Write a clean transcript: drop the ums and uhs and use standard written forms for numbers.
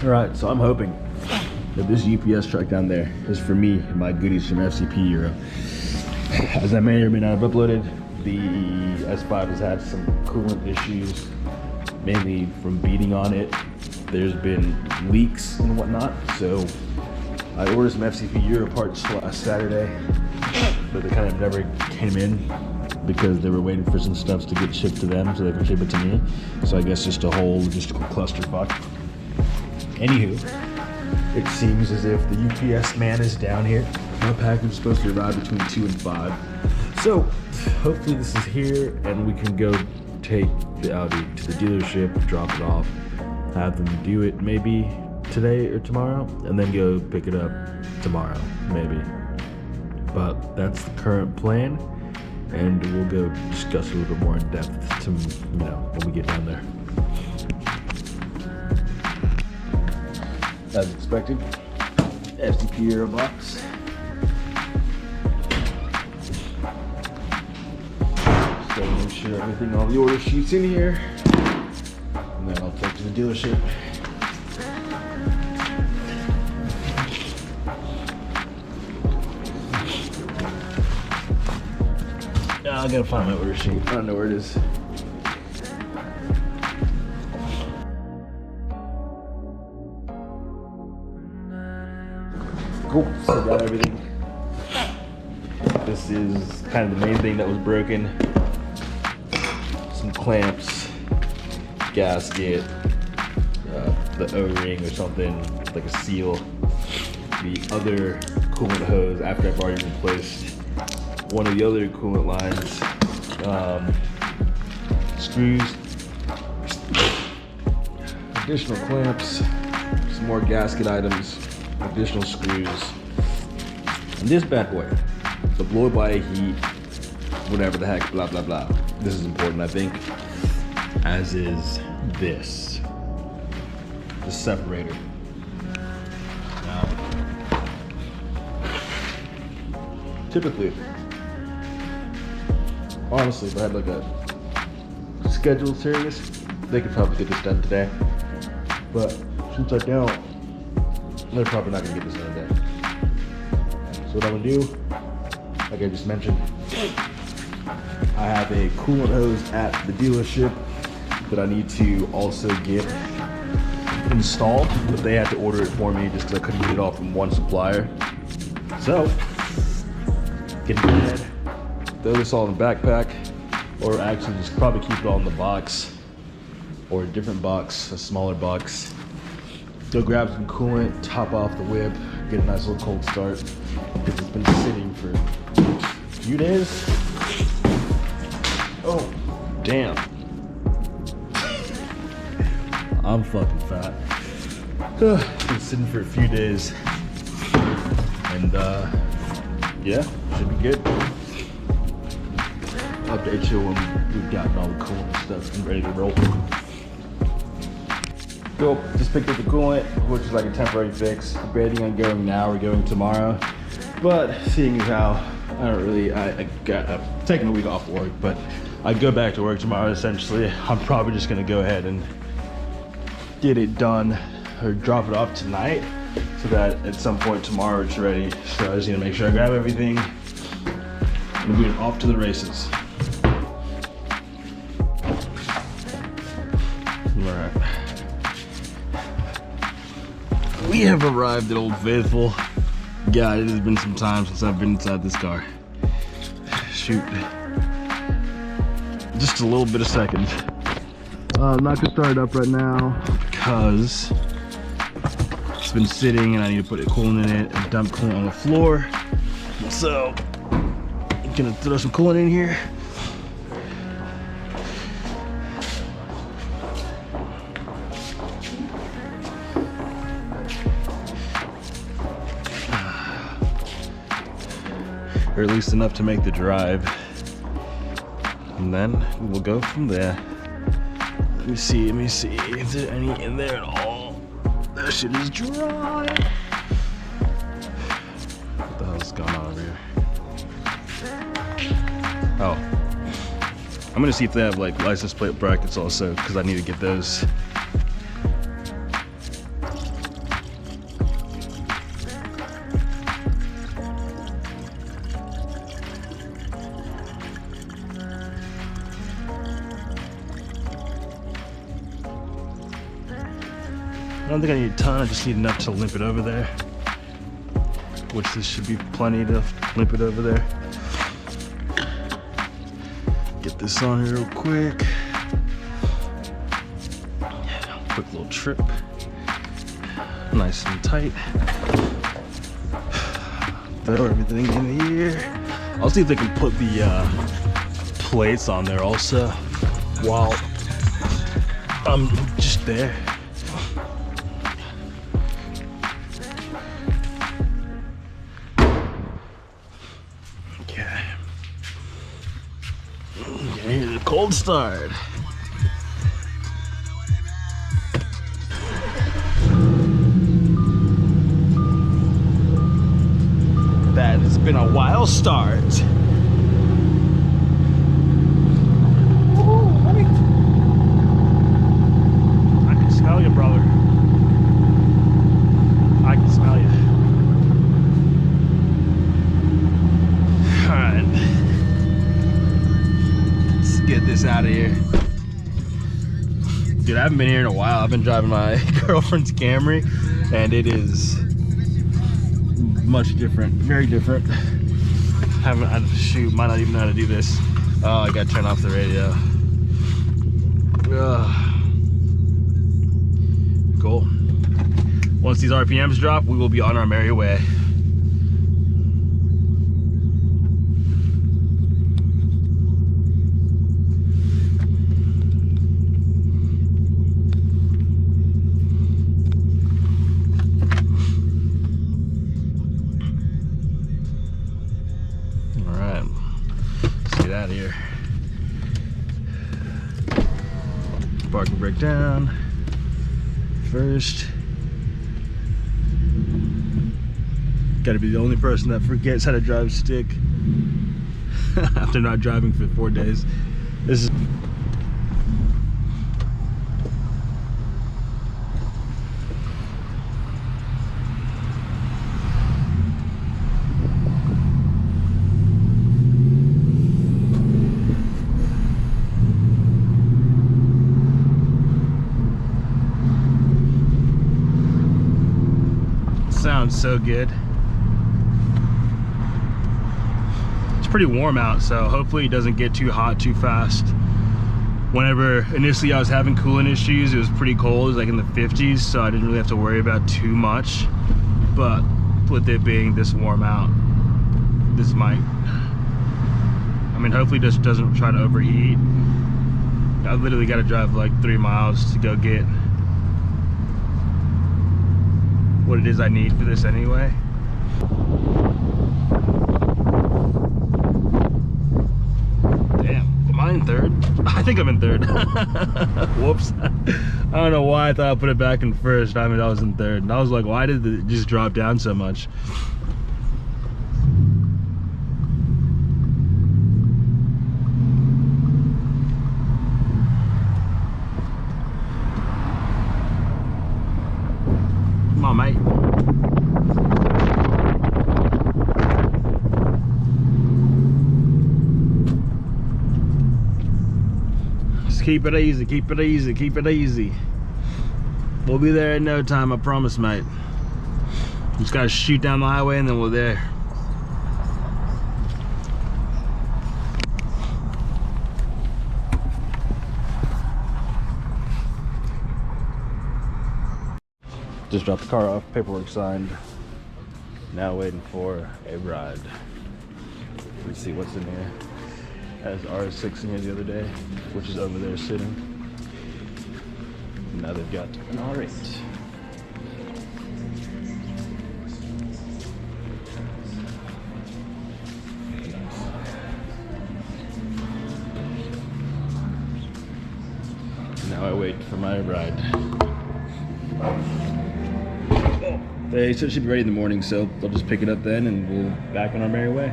All right, so I'm hoping that this UPS truck down there is for me and my goodies from FCP Euro. As I may or may not have uploaded, the S5 has had some coolant issues, mainly from beating on it. There's been leaks and whatnot, so I ordered some FCP Euro parts last Saturday, but they kind of never came in because they were waiting for some stuff to get shipped to them so they could ship it to me. So I guess just a whole logistical clusterfuck. Anywho, it seems as if the UPS man is down here. My package is supposed to arrive between 2 and 5. So hopefully this is here and we can go take the Audi to the dealership, drop it off, have them do it maybe today or tomorrow, and then go pick it up tomorrow, maybe. But that's the current plan, and we'll go discuss a little bit more in depth when we get down there. As expected, FCP Euro box. Just gotta make sure everything, all the order sheets in here, and then I'll take to the dealership. I gotta find my order sheet. I don't know where it is. Cool, so I got everything. This is kind of the main thing that was broken. Some clamps, gasket, the O-ring or something, like a seal. The other coolant hose after I've already replaced one of the other coolant lines, screws, additional clamps, some more gasket items, additional screws, and this bad boy, the blow by heat, whatever the heck, blah blah blah. This is important, I think, as is this, the separator. Now, typically, honestly, if I had like a scheduled service, they could probably get this done today. But since I don't, they're probably not gonna get this done today. So what I'm gonna do, like I just mentioned, I have a coolant hose at the dealership that I need to also get installed, but they had to order it for me just because I couldn't get it all from one supplier. So, get it ahead. Throw this all in a backpack, or actually just probably keep it all in the box, or a different box, a smaller box. Go grab some coolant, top off the whip, get a nice little cold start, because it's been sitting for a few days. Oh, damn. I'm fucking fat. It's been sitting for a few days, and yeah, should be good. Update you when we've gotten all the coolant stuff and ready to roll. Cool, just picked up the coolant, which is like a temporary fix. Debating on going now or going tomorrow, but seeing as how I'm taking a week off work, but I go back to work tomorrow essentially. I'm probably just gonna go ahead and get it done or drop it off tonight so that at some point tomorrow it's ready. So I just need to make sure I grab everything and we're off to the races. Alright. We have arrived at Old Faithful. God, it has been some time since I've been inside this car. Shoot. Just a little bit of seconds. I'm not gonna start it up right now because it's been sitting and I need to put a coolant in it and dump coolant on the floor. So, I'm gonna throw some coolant in here. Or at least enough to make the drive. And then we'll go from there. Let me see if there's any in there at all. That shit is dry. What the hell's going on over here? Oh. I'm gonna see if they have like license plate brackets also, because I need to get those. I don't think I need a ton, I just need enough to limp it over there. Which this should be plenty to limp it over there. Get this on here real quick. Quick little trip. Nice and tight. Throw everything in here. I'll see if they can put the plates on there also while I'm just there. Okay. Here's a cold start. That has been a wild start. I can smell you, brother. I can smell you. All right. Let's get this out of here. Dude, I haven't been here in a while. I've been driving my girlfriend's Camry, and it is much different, very different. Might not even know how to do this. Oh, I gotta turn off the radio. Cool. Once these RPMs drop, we will be on our merry way. Out of here. Parking brake down first. Gotta be the only person that forgets how to drive stick after not driving for 4 days. This is sounds so good. It's pretty warm out, so hopefully it doesn't get too hot too fast. Whenever initially I was having coolant issues, it was pretty cold. It was like in the 50s, so I didn't really have to worry about too much. But with it being this warm out, this might, I mean, hopefully this doesn't try to overheat. I literally got to drive like 3 miles to go get what it is I need for this anyway. Damn, am I in third? I think I'm in third. Whoops. I don't know why I thought I put it back in first. I mean, I was in third. And I was like, why did it just drop down so much? Come on, mate. Just keep it easy, keep it easy, keep it easy. We'll be there in no time, I promise, mate. Just gotta shoot down the highway and then we're there. Just dropped the car off, paperwork signed. Now waiting for a ride. Let's see what's in here. Has RS6 in here the other day, which is over there sitting. Now they've got an R8. Now I wait for my ride. They said it should be ready in the morning, so they'll just pick it up then and we'll back on our merry way.